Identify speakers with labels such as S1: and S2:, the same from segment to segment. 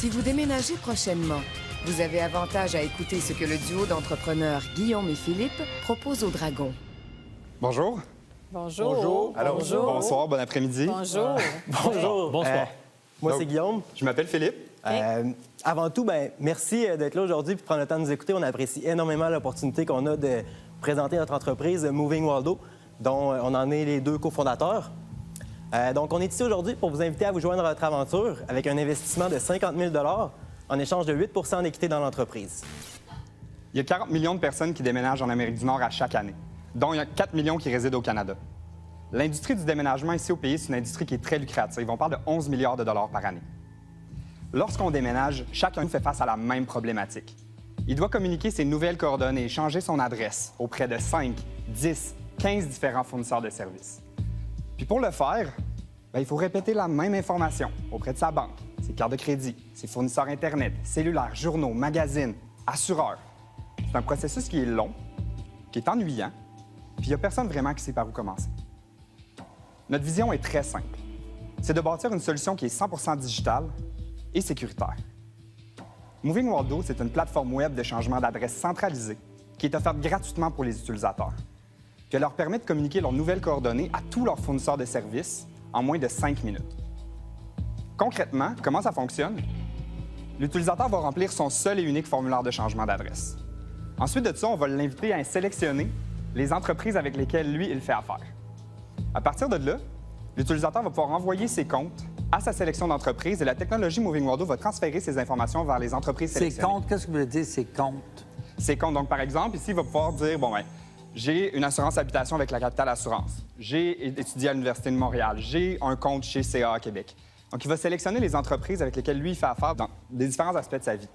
S1: Si vous déménagez prochainement, vous avez avantage à écouter ce que le duo d'entrepreneurs Guillaume et Philippe propose au Dragon.
S2: Bonjour.
S3: Bonjour.
S4: Bonjour.
S2: Alors,
S3: Bonjour.
S2: bonsoir, bon après-midi.
S3: Bonjour.
S4: Bonjour. Bonsoir.
S5: Moi,
S2: Donc,
S5: c'est Guillaume.
S2: Je m'appelle Philippe.
S5: Avant tout, merci d'être là aujourd'hui et de prendre le temps de nous écouter. On apprécie énormément l'opportunité qu'on a de présenter notre entreprise Moving Waldo, dont on en est les deux cofondateurs. Donc, on est ici aujourd'hui pour vous inviter à vous joindre à notre aventure avec un investissement de 50 000 en échange de 8 d'équité dans l'entreprise.
S2: Il y a 40 millions de personnes qui déménagent en Amérique du Nord à chaque année, dont il y a 4 millions qui résident au Canada. L'industrie du déménagement ici au pays, c'est une industrie qui est très lucrative. On parle de 11 milliards de dollars par année. Lorsqu'on déménage, chacun fait face à la même problématique. Il doit communiquer ses nouvelles coordonnées, changer son adresse auprès de 5, 10, 15 différents fournisseurs de services. Puis pour le faire, il faut répéter la même information auprès de sa banque, ses cartes de crédit, ses fournisseurs Internet, cellulaires, journaux, magazines, assureurs. C'est un processus qui est long, qui est ennuyant, puis il n'y a personne vraiment qui sait par où commencer. Notre vision est très simple. C'est de bâtir une solution qui est 100% digitale et sécuritaire. Moving Waldo, c'est une plateforme web de changement d'adresse centralisée qui est offerte gratuitement pour les utilisateurs. Puis elle leur permet de communiquer leurs nouvelles coordonnées à tous leurs fournisseurs de services en moins de 5 minutes. Concrètement, comment ça fonctionne? L'utilisateur va remplir son seul et unique formulaire de changement d'adresse. Ensuite de ça, on va l'inviter à sélectionner les entreprises avec lesquelles lui, il fait affaire. À partir de là, l'utilisateur va pouvoir envoyer ses comptes à sa sélection d'entreprises et la technologie Moving Waldo va transférer ces informations vers les entreprises sélectionnées.
S4: Ces comptes, qu'est-ce que vous voulez dire, ces comptes?
S2: Ces comptes, donc par exemple, ici, il va pouvoir dire, j'ai une assurance habitation avec la Capitale Assurance. J'ai étudié à l'Université de Montréal. J'ai un compte chez CA à Québec. Donc, il va sélectionner les entreprises avec lesquelles lui, il fait affaire dans les différents aspects de sa vie.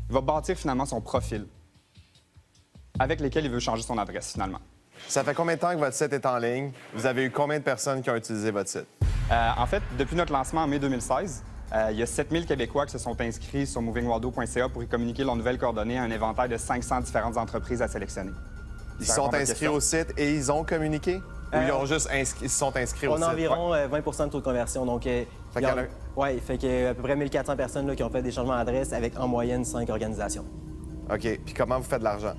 S2: Il va bâtir finalement son profil avec lesquels il veut changer son adresse finalement.
S6: Ça fait combien de temps que votre site est en ligne? Vous avez eu combien de personnes qui ont utilisé votre site?
S2: En fait, depuis notre lancement en mai 2016, il y a 7000 Québécois qui se sont inscrits sur movingwaldo.ca pour y communiquer leurs nouvelles coordonnées à un inventaire de 500 différentes entreprises à sélectionner.
S6: Ils se sont inscrits au site et ils ont communiqué? Ou ils ont juste ils se sont inscrits au
S5: On
S6: site?
S5: a environ 20 de taux de conversion. Donc, fait qu'il y a à peu près 1400 personnes là, qui ont fait des changements d'adresse avec en moyenne 5 organisations.
S6: OK. Puis comment vous faites de l'argent?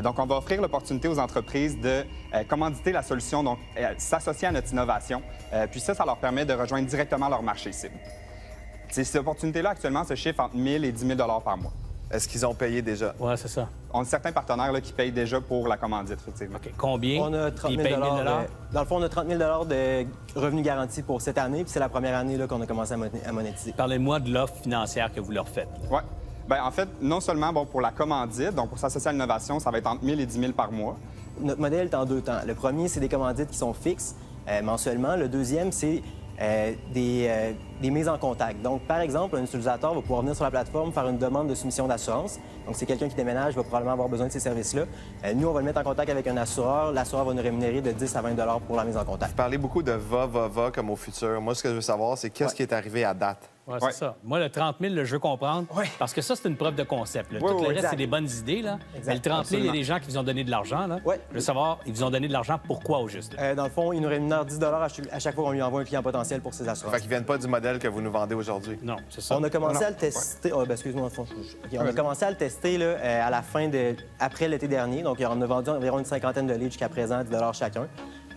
S2: Donc, on va offrir l'opportunité aux entreprises de commanditer la solution, donc s'associer à notre innovation. Puis ça leur permet de rejoindre directement leur marché cible. Cette opportunité-là, actuellement, se chiffre entre 1 000 et 10 000 par mois.
S6: Est-ce qu'ils ont payé déjà?
S4: Oui, c'est ça.
S2: On a certains partenaires là, qui payent déjà pour la commandite, effectivement.
S4: OK. Combien?
S5: On a 30
S4: Ils
S5: 000
S4: payent 1 000
S5: Dans le fond, on a 30 000 de revenus garantis pour cette année, puis c'est la première année là, qu'on a commencé à monétiser.
S4: Parlez-moi de l'offre financière que vous leur faites.
S2: Oui. En fait, non seulement pour la commandite, donc pour s'associer à l'innovation, ça va être entre 1 000 et 10 000 par mois.
S5: Notre modèle est en 2 temps. Le premier, c'est des commandites qui sont fixes mensuellement. Le deuxième, c'est des mises en contact. Donc, par exemple, un utilisateur va pouvoir venir sur la plateforme, faire une demande de soumission d'assurance. Donc, c'est quelqu'un qui déménage, va probablement avoir besoin de ces services-là. Nous, on va le mettre en contact avec un assureur. L'assureur va nous rémunérer de 10 à 20 pour la mise en contact.
S6: Vous parlez beaucoup de va comme au futur. Moi, ce que je veux savoir, c'est qu'est-ce qui est arrivé à date?
S4: Oui, c'est ça. Moi, le 30 000, je veux comprendre.
S5: Ouais.
S4: Parce que ça, c'est une preuve de concept. Là. Tout le reste,
S5: exact.
S4: c'est des bonnes idées. Là.
S5: Exact.
S4: Mais le 30 000, il y a
S2: Absolument.
S4: des gens qui vous ont donné de l'argent. Là.
S5: Ouais.
S4: Je veux savoir, ils vous ont donné de l'argent pourquoi au juste?
S5: Dans le fond, il nous rémunère 10 à chaque fois qu'on lui envoie un client potentiel pour ses assurances.
S6: Fait qu'ils viennent pas du modèle que vous nous vendez aujourd'hui.
S4: Non, c'est ça.
S5: On a commencé à le tester. Excuse-moi, on a commencé à le tester là, à la fin après l'été dernier. Donc, on a vendu environ une cinquantaine de leads jusqu'à présent, 10 chacun.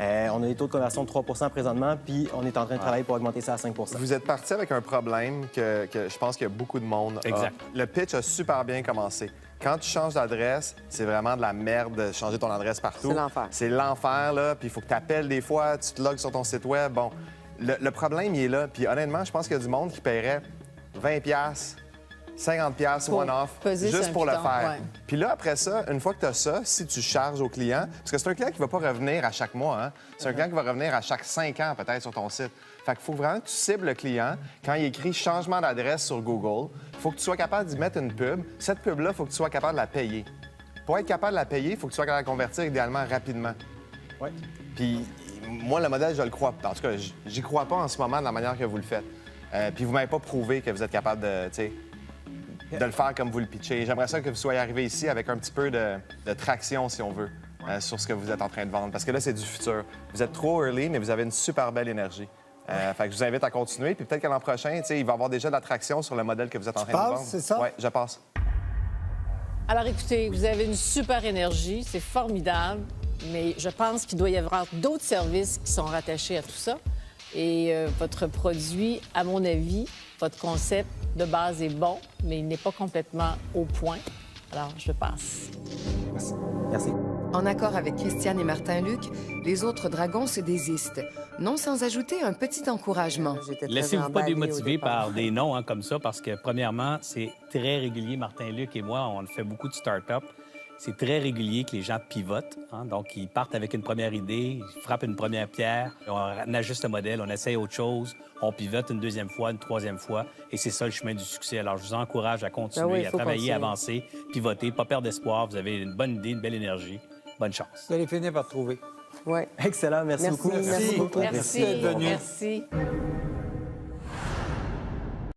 S5: On a des taux de conversion de 3 présentement, puis on est en train de travailler pour augmenter ça à 5
S6: Vous êtes parti avec un problème que je pense qu'il y a beaucoup de monde a.
S4: Exact.
S6: Le pitch a super bien commencé. Quand tu changes d'adresse, c'est vraiment de la merde de changer ton adresse partout.
S3: C'est l'enfer.
S6: C'est l'enfer, là. Puis il faut que tu appelles des fois, tu te logs sur ton site web. Bon, le problème, il est là. Puis honnêtement, je pense qu'il y a du monde qui paierait 20 $50 one-off,
S3: peser sur
S6: juste
S3: un
S6: pour le
S3: piton,
S6: faire.
S3: ouais.
S6: Puis là, après ça, une fois que tu as ça, si tu charges au client, parce que c'est un client qui ne va pas revenir à chaque mois, hein? C'est un client qui va revenir à chaque 5 ans peut-être sur ton site. Fait qu'il faut vraiment que tu cibles le client. Quand il écrit changement d'adresse sur Google, il faut que tu sois capable d'y mettre une pub. Cette pub-là, il faut que tu sois capable de la payer. Pour être capable de la payer, il faut que tu sois capable de la convertir idéalement rapidement.
S5: Oui.
S6: Puis moi, le modèle, je le crois. En tout cas, j'y crois pas en ce moment de la manière que vous le faites. Puis vous m'avez pas prouvé que vous êtes capable de le faire comme vous le pitchez. J'aimerais ça que vous soyez arrivé ici avec un petit peu de traction, si on veut, sur ce que vous êtes en train de vendre. Parce que là, c'est du futur. Vous êtes trop early, mais vous avez une super belle énergie. Fait que je vous invite à continuer. Puis peut-être que l'an prochain, il va y avoir déjà de l'attraction sur le modèle que vous êtes en train de
S3: passes,
S6: vendre.
S3: c'est ça?
S6: Oui, je passe.
S7: Alors écoutez, vous avez une super énergie, c'est formidable, mais je pense qu'il doit y avoir d'autres services qui sont rattachés à tout ça. Et votre produit, à mon avis, votre concept de base est bon, mais il n'est pas complètement au point. Alors, je passe.
S5: Merci.
S1: En accord avec Christiane et Martin-Luc, les autres dragons se désistent, non sans ajouter un petit encouragement.
S4: Laissez-vous pas démotiver par des noms hein, comme ça, parce que, premièrement, c'est très régulier. Martin-Luc et moi, on fait beaucoup de start-up. C'est très régulier que les gens pivotent. Hein, donc, ils partent avec une première idée, ils frappent une première pierre, on ajuste le modèle, on essaye autre chose, on pivote une deuxième fois, une troisième fois, et c'est ça le chemin du succès. Alors, je vous encourage à continuer, à travailler, à avancer, pivoter, pas perdre espoir. Vous avez une bonne idée, une belle énergie. Bonne chance.
S3: Vous allez finir par trouver.
S5: Oui. Excellent. Merci beaucoup.
S3: Merci beaucoup.
S7: Merci.
S3: d'être venu.
S7: Merci.